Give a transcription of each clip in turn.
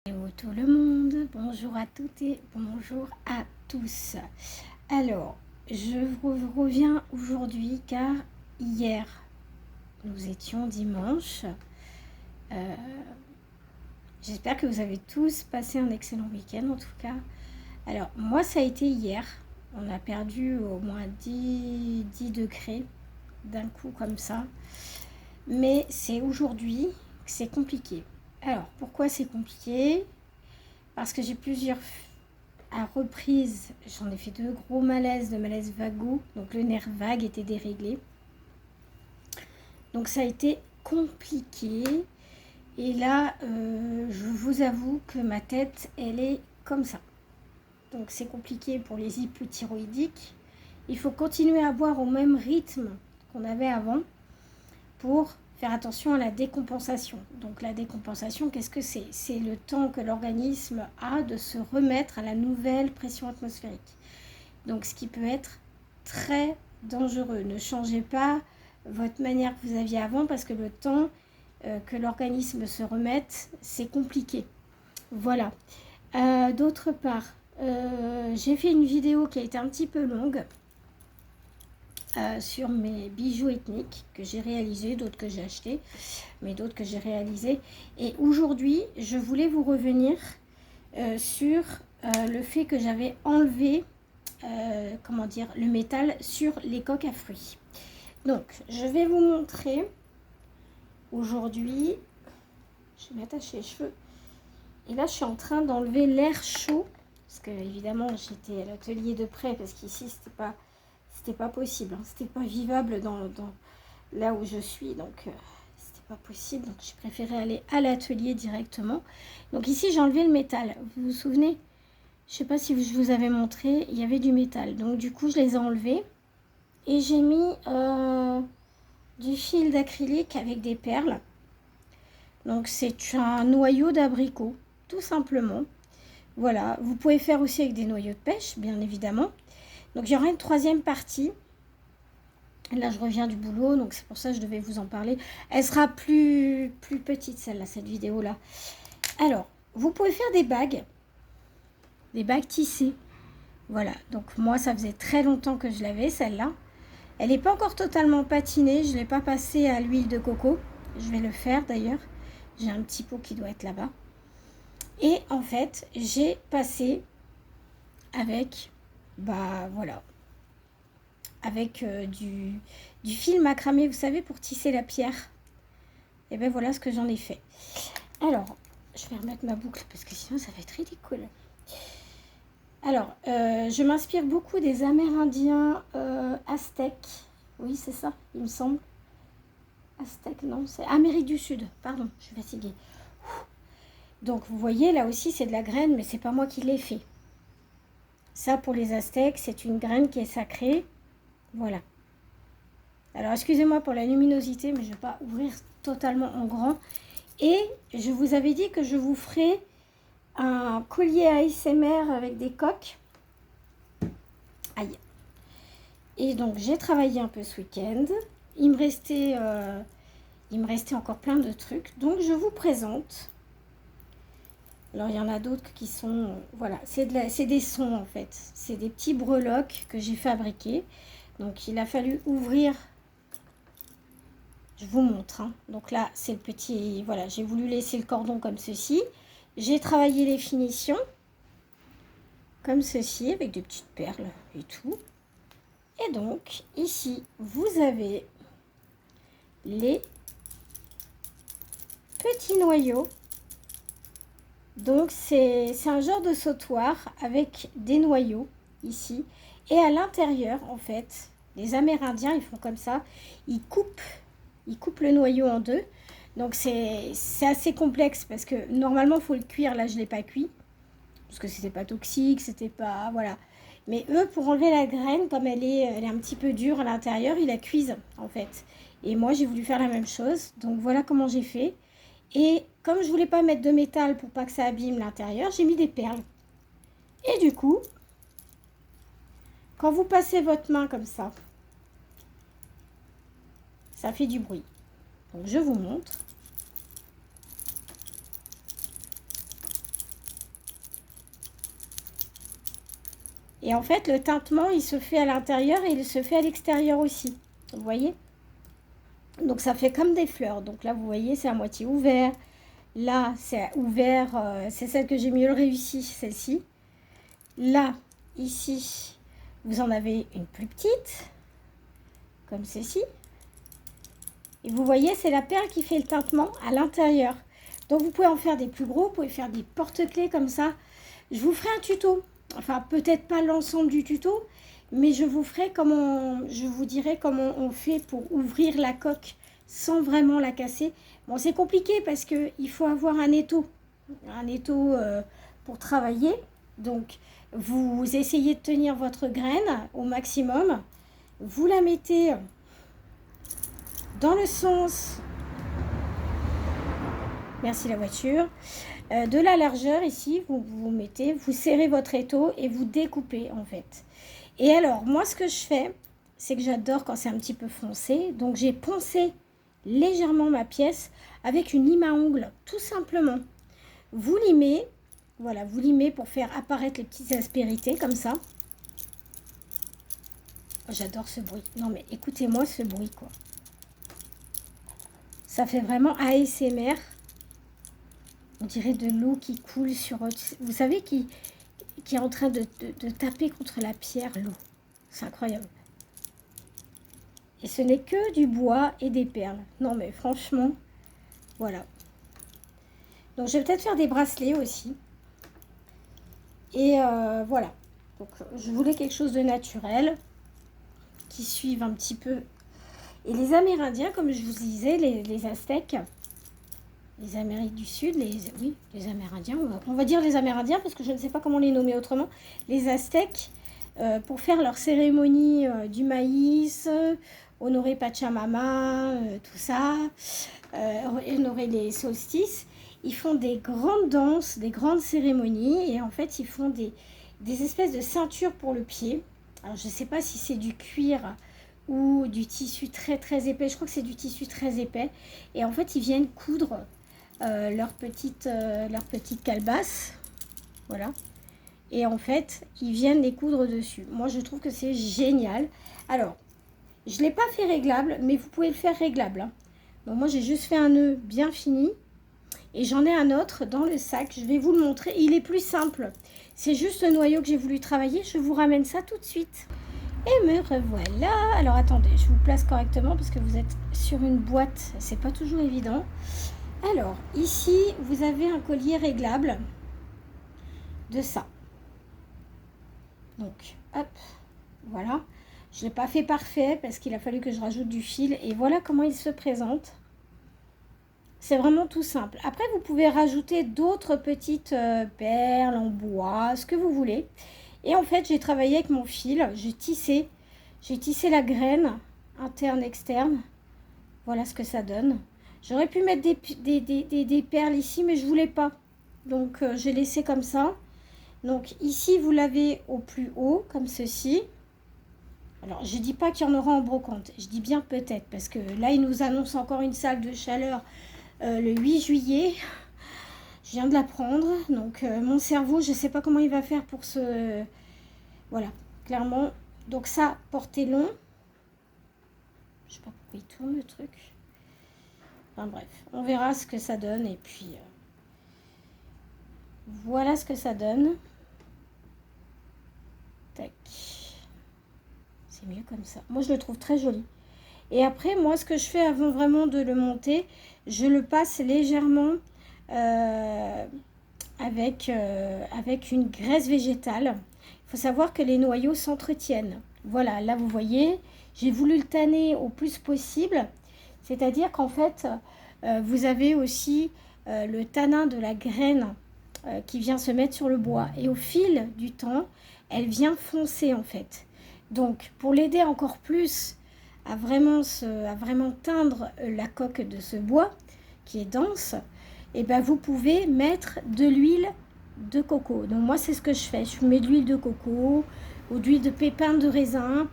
Hello tout le monde, bonjour à toutes et bonjour à tous. Alors, je vous reviens aujourd'hui car hier, nous étions dimanche. J'espère que vous avez tous passé un excellent week-end en tout cas. Alors, moi ça a été hier, on a perdu au moins 10 degrés d'un coup comme ça. Mais c'est aujourd'hui que c'est compliqué. Alors, pourquoi c'est compliqué? Parce que j'ai plusieurs reprises, j'en ai fait de gros malaises, de malaises vagos. Donc le nerf vague était déréglé. Donc ça a été compliqué. Et là, je vous avoue que ma tête, elle est comme ça. Donc c'est compliqué pour les hypothyroïdiques. Il faut continuer à boire au même rythme qu'on avait avant pour faire attention à la décompensation. Donc la décompensation, qu'est-ce que c'est? C'est le temps que l'organisme a de se remettre à la nouvelle pression atmosphérique. Donc ce qui peut être très dangereux. Ne changez pas votre manière que vous aviez avant parce que le temps que l'organisme se remette, c'est compliqué. Voilà. D'autre part, j'ai fait une vidéo qui a été un petit peu longue sur mes bijoux ethniques que j'ai réalisés, d'autres que j'ai achetés, mais d'autres que j'ai réalisés. Et aujourd'hui, je voulais vous revenir sur le fait que j'avais enlevé le métal sur les coques à fruits. Donc, je vais vous montrer aujourd'hui. Je vais m'attacher les cheveux. Et là, je suis en train d'enlever l'air chaud. Parce que, évidemment, j'étais à l'atelier de près. Parce qu'ici, c'était pas possible. Hein. C'était pas vivable dans là où je suis. Donc, c'était pas possible. Donc, j'ai préféré aller à l'atelier directement. Donc, ici, j'ai enlevé le métal. Vous vous souvenez? Je sais pas si je vous avais montré. Il y avait du métal. Donc, du coup, je les ai enlevés. Et j'ai mis du fil d'acrylique avec des perles. Donc c'est un noyau d'abricot, tout simplement. Voilà, vous pouvez faire aussi avec des noyaux de pêche, bien évidemment. Donc il y aura une troisième partie. Là je reviens du boulot, donc c'est pour ça que je devais vous en parler. Elle sera plus petite celle-là, cette vidéo-là. Alors, vous pouvez faire des bagues tissées. Voilà, donc moi ça faisait très longtemps que je l'avais, celle-là. Elle n'est pas encore totalement patinée, je ne l'ai pas passée à l'huile de coco. Je vais le faire d'ailleurs. J'ai un petit pot qui doit être là-bas. Et en fait, j'ai passé avec, avec du fil macramé, vous savez, pour tisser la pierre. Et ben voilà ce que j'en ai fait. Alors, je vais remettre ma boucle parce que sinon ça va être ridicule. Alors, je m'inspire beaucoup des Amérindiens aztèques. Oui, c'est ça, il me semble. Aztèques, non, c'est Amérique du Sud. Pardon, je suis fatiguée. Donc, vous voyez, là aussi, c'est de la graine, mais c'est pas moi qui l'ai fait. Ça, pour les Aztèques, c'est une graine qui est sacrée. Voilà. Alors, excusez-moi pour la luminosité, mais je ne vais pas ouvrir totalement en grand. Et je vous avais dit que je vous ferai un collier ASMR avec des coques. Aïe. Et donc, j'ai travaillé un peu ce week-end. Il me restait encore plein de trucs. Donc, je vous présente. Alors, il y en a d'autres qui sont... voilà, c'est des sons, en fait. C'est des petits breloques que j'ai fabriqués. Donc, il a fallu ouvrir... Je vous montre. Hein. Donc là, c'est le petit... Voilà, j'ai voulu laisser le cordon comme ceci. J'ai travaillé les finitions. Comme ceci, avec des petites perles et tout. Et donc, ici, vous avez les petits noyaux. Donc, c'est un genre de sautoir avec des noyaux, ici. Et à l'intérieur, en fait, les Amérindiens, ils font comme ça. Ils coupent le noyau en deux. Donc, c'est assez complexe parce que normalement, il faut le cuire. Là, je ne l'ai pas cuit. Parce que c'était pas toxique, c'était pas... Voilà. Mais eux, pour enlever la graine, comme elle est un petit peu dure à l'intérieur, ils la cuisent, en fait. Et moi, j'ai voulu faire la même chose. Donc, voilà comment j'ai fait. Et comme je voulais pas mettre de métal pour pas que ça abîme l'intérieur, j'ai mis des perles. Et du coup, quand vous passez votre main comme ça fait du bruit. Donc, je vous montre. Et en fait, le tintement, il se fait à l'intérieur et il se fait à l'extérieur aussi. Vous voyez? Donc ça fait comme des fleurs. Donc là, vous voyez, c'est à moitié ouvert. Là, c'est ouvert. C'est celle que j'ai mieux réussi, celle-ci. Là, ici, vous en avez une plus petite, comme celle-ci. Et vous voyez, c'est la perle qui fait le tintement à l'intérieur. Donc vous pouvez en faire des plus gros, vous pouvez faire des porte-clés comme ça. Je vous ferai un tuto. Enfin, peut-être pas l'ensemble du tuto, mais je vous dirai comment on fait pour ouvrir la coque sans vraiment la casser. Bon, c'est compliqué parce qu'il faut avoir un étau pour travailler. Donc, vous essayez de tenir votre graine au maximum. Vous la mettez dans le sens, merci la voiture, de la largeur ici, vous mettez, vous serrez votre étau et vous découpez en fait. Et alors, moi ce que je fais, c'est que j'adore quand c'est un petit peu foncé, donc j'ai poncé légèrement ma pièce avec une lime à ongles, tout simplement. Vous limez, voilà, vous limez pour faire apparaître les petites aspérités comme ça. J'adore ce bruit. Non mais écoutez-moi ce bruit quoi. Ça fait vraiment ASMR. On dirait de l'eau qui coule sur... Vous savez, qui est en train de taper contre la pierre, l'eau. C'est incroyable. Et ce n'est que du bois et des perles. Non mais franchement, voilà. Donc je vais peut-être faire des bracelets aussi. Et voilà. Donc je voulais quelque chose de naturel, qui suive un petit peu. Et les Amérindiens, comme je vous disais, les Aztèques, les Amériques du Sud, les Amérindiens, on va dire les Amérindiens parce que je ne sais pas comment les nommer autrement, les Aztèques, pour faire leur cérémonie du maïs, honorer Pachamama, tout ça, honorer les solstices, ils font des grandes danses, des grandes cérémonies et en fait ils font des espèces de ceintures pour le pied. Alors je ne sais pas si c'est du cuir ou du tissu très très épais, je crois que c'est du tissu très épais et en fait ils viennent coudre leur petite calebasse, voilà, et en fait ils viennent les coudre dessus. Moi je trouve que c'est génial. Alors je ne l'ai pas fait réglable, mais vous pouvez le faire réglable, hein. Donc moi j'ai juste fait un nœud bien fini et j'en ai un autre dans le sac, je vais vous le montrer. Il est plus simple, c'est juste le noyau que j'ai voulu travailler. Je vous ramène ça tout de suite. Et me revoilà. Alors attendez, je vous place correctement parce que vous êtes sur une boîte, c'est pas toujours évident. Alors ici vous avez un collier réglable de ça. Donc hop, voilà. Je ne l'ai pas fait parfait parce qu'il a fallu que je rajoute du fil et voilà comment il se présente. C'est vraiment tout simple. Après vous pouvez rajouter d'autres petites perles en bois, ce que vous voulez. Et en fait, j'ai travaillé avec mon fil, j'ai tissé la graine interne, externe. Voilà ce que ça donne. J'aurais pu mettre des perles ici, mais je voulais pas. Donc, j'ai laissé comme ça. Donc, ici, vous l'avez au plus haut, comme ceci. Alors, je dis pas qu'il y en aura en brocante. Je dis bien peut-être, parce que là, il nous annonce encore une salle de chaleur le 8 juillet. Je viens de l'apprendre, donc mon cerveau, je ne sais pas comment il va faire pour se... Voilà, clairement. Donc ça, portée long. Je ne sais pas pourquoi il tourne le truc. Enfin bref, on verra ce que ça donne. Et puis, voilà ce que ça donne. Tac. C'est mieux comme ça. Moi, je le trouve très joli. Et après, moi, ce que je fais avant vraiment de le monter, je le passe légèrement... avec une graisse végétale. Il faut savoir que les noyaux s'entretiennent. Voilà, là vous voyez, j'ai voulu le tanner au plus possible. C'est-à-dire qu'en fait, vous avez aussi le tanin de la graine qui vient se mettre sur le bois. Et au fil du temps, elle vient foncer en fait. Donc, pour l'aider encore plus à vraiment teindre la coque de ce bois qui est dense, et ben vous pouvez mettre de l'huile de coco. Donc moi c'est ce que je fais, je mets de l'huile de coco ou d'huile de pépins de raisin,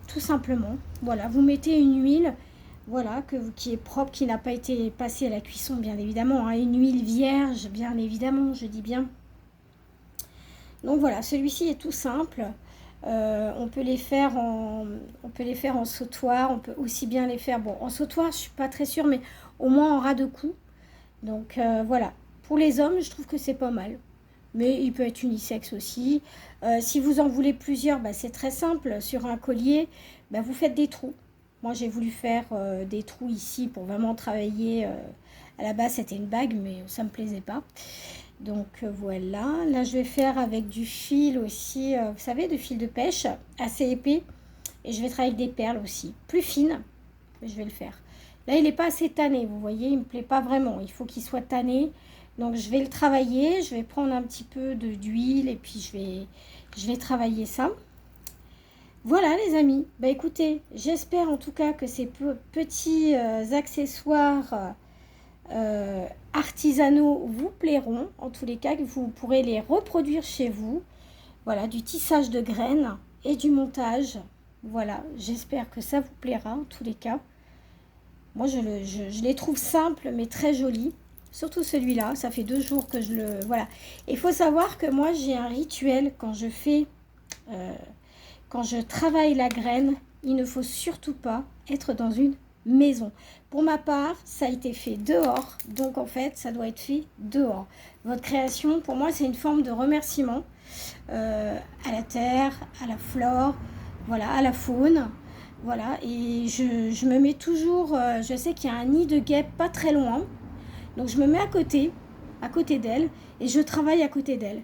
tout simplement. Voilà, vous mettez une huile, voilà, qui est propre, qui n'a pas été passée à la cuisson bien évidemment, hein, une huile vierge bien évidemment, je dis bien. Donc voilà, celui-ci est tout simple. On peut les faire en sautoir, on peut aussi bien les faire, bon, en sautoir, je suis pas très sûre, mais au moins en ras de cou. Donc voilà, pour les hommes, je trouve que c'est pas mal. Mais il peut être unisexe aussi. Si vous en voulez plusieurs, bah, c'est très simple. Sur un collier, bah, vous faites des trous. Moi, j'ai voulu faire des trous ici pour vraiment travailler. À la base, c'était une bague, mais ça me plaisait pas. Donc voilà. Là, je vais faire avec du fil aussi, vous savez, de fil de pêche, assez épais. Et je vais travailler avec des perles aussi, plus fines. Mais je vais le faire. Là, il n'est pas assez tanné, vous voyez, il ne me plaît pas vraiment. Il faut qu'il soit tanné. Donc, je vais le travailler. Je vais prendre un petit peu d'huile et puis je vais travailler ça. Voilà, les amis. Bah, écoutez, j'espère en tout cas que ces petits accessoires artisanaux vous plairont. En tous les cas, que vous pourrez les reproduire chez vous. Voilà, du tissage de graines et du montage. Voilà, j'espère que ça vous plaira en tous les cas. Moi, je les trouve simples, mais très jolis. Surtout celui-là, ça fait 2 jours que je le... Voilà. Il faut savoir que moi, j'ai un rituel quand je fais... quand je travaille la graine, il ne faut surtout pas être dans une maison. Pour ma part, ça a été fait dehors. Donc, en fait, ça doit être fait dehors. Votre création, pour moi, c'est une forme de remerciement à la terre, à la flore, voilà, à la faune. Voilà, et je me mets toujours, je sais qu'il y a un nid de guêpes pas très loin, donc je me mets à côté d'elle, et je travaille à côté d'elle.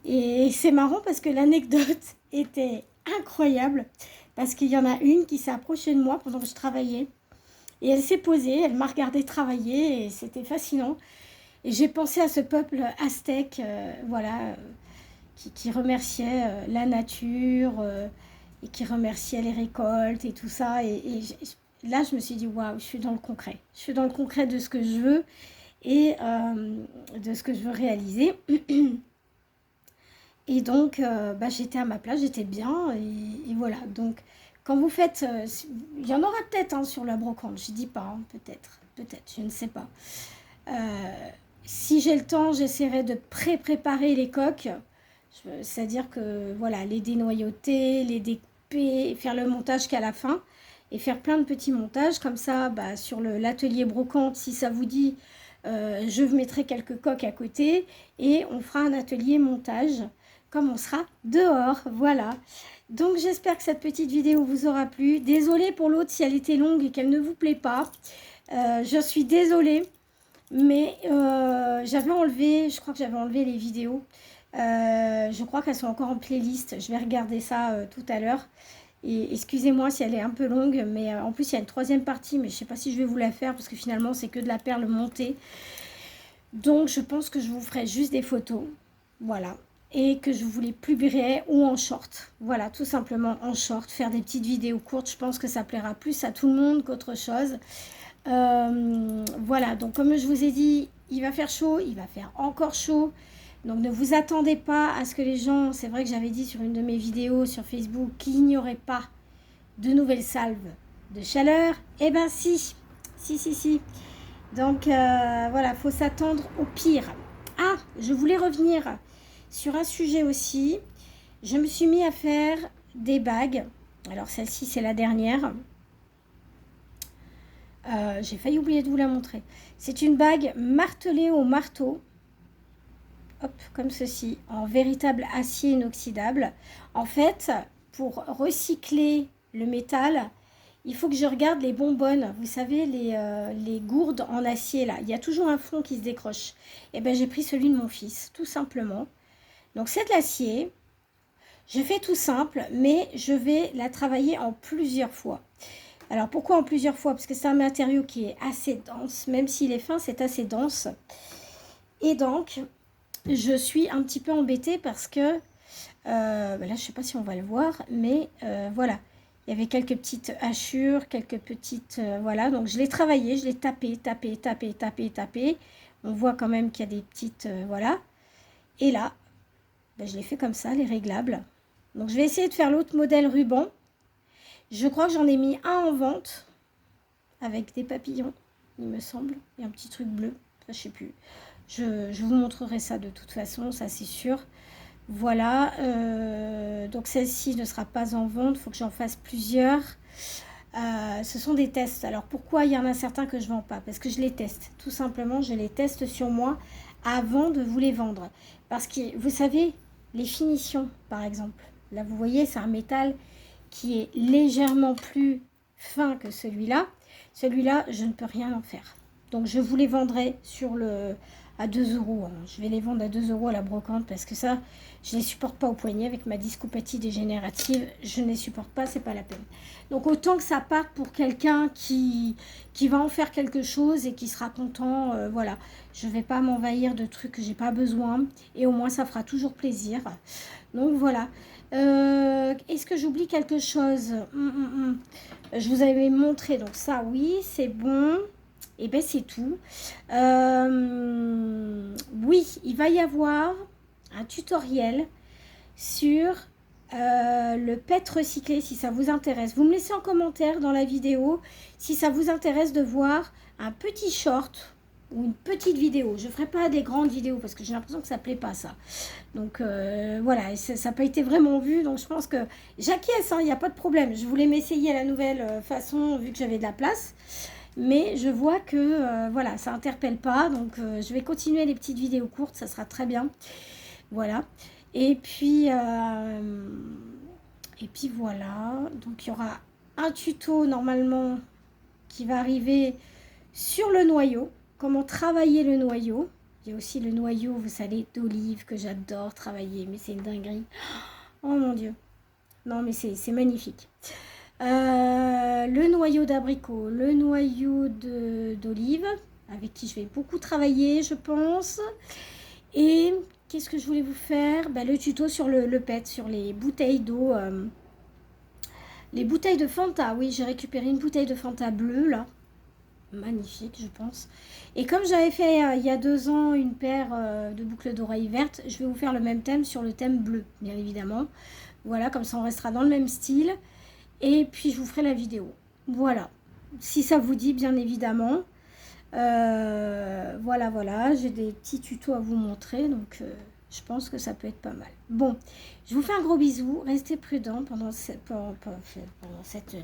Et c'est marrant parce que l'anecdote était incroyable, parce qu'il y en a une qui s'est approchée de moi pendant que je travaillais, et elle s'est posée, elle m'a regardé travailler, et c'était fascinant. Et j'ai pensé à ce peuple aztèque, voilà, qui remerciait la nature, et qui remerciait les récoltes et tout ça. Là, je me suis dit, waouh, je suis dans le concret. Je suis dans le concret de ce que je veux et de ce que je veux réaliser. Et donc, bah, j'étais à ma place, j'étais bien. Et voilà. Donc, quand vous faites... il y en aura peut-être hein, sur la brocante, je dis pas, hein, peut-être, je ne sais pas. Si j'ai le temps, j'essaierai de préparer les coques. C'est-à-dire que, voilà, les dénoyauter, les découper, faire le montage qu'à la fin. Et faire plein de petits montages. Comme ça, bah, sur l'atelier brocante, si ça vous dit, je mettrai quelques coques à côté. Et on fera un atelier montage comme on sera dehors. Voilà. Donc, j'espère que cette petite vidéo vous aura plu. Désolée pour l'autre si elle était longue et qu'elle ne vous plaît pas. Je suis désolée. Mais j'avais enlevé, je crois que j'avais enlevé les vidéos. Je crois qu'elles sont encore en playlist. Je vais regarder ça tout à l'heure. Et excusez-moi si elle est un peu longue, mais en plus il y a une troisième partie, mais je ne sais pas si je vais vous la faire parce que finalement c'est que de la perle montée. Donc je pense que je vous ferai juste des photos, voilà, et que je vous les publierai ou en short. Voilà, tout simplement en short, faire des petites vidéos courtes. Je pense que ça plaira plus à tout le monde qu'autre chose. Voilà, donc comme je vous ai dit, il va faire chaud, il va faire encore chaud. Donc ne vous attendez pas à ce que les gens, c'est vrai que j'avais dit sur une de mes vidéos sur Facebook qu'il n'y aurait pas de nouvelles salves de chaleur. Eh ben si, si. Donc voilà, faut s'attendre au pire. Ah, je voulais revenir sur un sujet aussi. Je me suis mis à faire des bagues. Alors celle-ci c'est la dernière. J'ai failli oublier de vous la montrer. C'est une bague martelée au marteau. Hop, comme ceci, en véritable acier inoxydable. En fait, pour recycler le métal, il faut que je regarde les bonbonnes. Vous savez, les gourdes en acier, là. Il y a toujours un fond qui se décroche. Et bien, j'ai pris celui de mon fils, tout simplement. Donc, c'est de l'acier. Je fais tout simple, mais je vais la travailler en plusieurs fois. Alors, pourquoi en plusieurs fois? Parce que c'est un matériau qui est assez dense. Même s'il est fin, c'est assez dense. Et donc... je suis un petit peu embêtée parce que, là je ne sais pas si on va le voir, mais voilà, il y avait quelques petites hachures, quelques petites, voilà, donc je l'ai travaillé, je l'ai tapé. On voit quand même qu'il y a des petites, voilà. Et là, ben, je l'ai fait comme ça, les réglables. Donc je vais essayer de faire l'autre modèle ruban. Je crois que j'en ai mis un en vente avec des papillons, il me semble, et un petit truc bleu, ça, je ne sais plus. Je vous montrerai ça de toute façon, ça c'est sûr. Voilà, donc celle-ci ne sera pas en vente, il faut que j'en fasse plusieurs. Ce sont des tests. Alors pourquoi il y en a certains que je ne vends pas? Parce que je les teste. Tout simplement, je les teste sur moi avant de vous les vendre. Parce que vous savez, les finitions, par exemple. Là, vous voyez, c'est un métal qui est légèrement plus fin que celui-là. Celui-là, je ne peux rien en faire. Donc, je vous les vendrai à 2 euros. Je vais les vendre à 2 euros à la brocante parce que ça, je ne les supporte pas au poignet avec ma discopathie dégénérative. Je ne les supporte pas, c'est pas la peine. Donc, autant que ça parte pour quelqu'un qui va en faire quelque chose et qui sera content. Voilà, je ne vais pas m'envahir de trucs que j'ai pas besoin. Et au moins, ça fera toujours plaisir. Donc, voilà. Est-ce que j'oublie quelque chose? Je vous avais montré, donc ça, oui, c'est bon. Et bien, c'est tout. Oui, il va y avoir un tutoriel sur le PET recyclé, si ça vous intéresse. Vous me laissez en commentaire dans la vidéo si ça vous intéresse de voir un petit short ou une petite vidéo. Je ne ferai pas des grandes vidéos parce que j'ai l'impression que ça ne plaît pas, ça. Donc, voilà, ça n'a pas été vraiment vu. Donc, je pense que j'acquiesce, il n'y a pas de problème. Je voulais m'essayer à la nouvelle façon vu que j'avais de la place. Mais je vois que voilà, ça interpelle pas. Donc, je vais continuer les petites vidéos courtes. Ça sera très bien. Voilà. Et puis voilà. Donc, il y aura un tuto normalement qui va arriver sur le noyau. Comment travailler le noyau. Il y a aussi le noyau, vous savez, d'olive que j'adore travailler. Mais c'est une dinguerie. Oh mon Dieu. Non, mais c'est magnifique. Le noyau d'abricot, le noyau d'olive, avec qui je vais beaucoup travailler, je pense. Et qu'est-ce que je voulais vous faire? Le tuto sur le PET, sur les bouteilles d'eau. Les bouteilles de Fanta, oui, j'ai récupéré une bouteille de Fanta bleue, là. Magnifique, je pense. Et comme j'avais fait il y a 2 ans une paire de boucles d'oreilles vertes, je vais vous faire le même thème sur le thème bleu, bien évidemment. Voilà, comme ça on restera dans le même style. Et puis, je vous ferai la vidéo. Voilà. Si ça vous dit, bien évidemment. Voilà. J'ai des petits tutos à vous montrer. Donc, je pense que ça peut être pas mal. Bon, je vous fais un gros bisou. Restez prudents pendant cette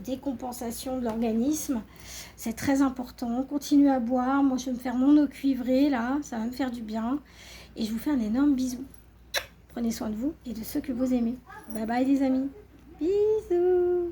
décompensation de l'organisme. C'est très important. Continuez à boire. Moi, je vais me faire mon eau cuivrée, là. Ça va me faire du bien. Et je vous fais un énorme bisou. Prenez soin de vous et de ceux que vous aimez. Bye bye, les amis. Bisous.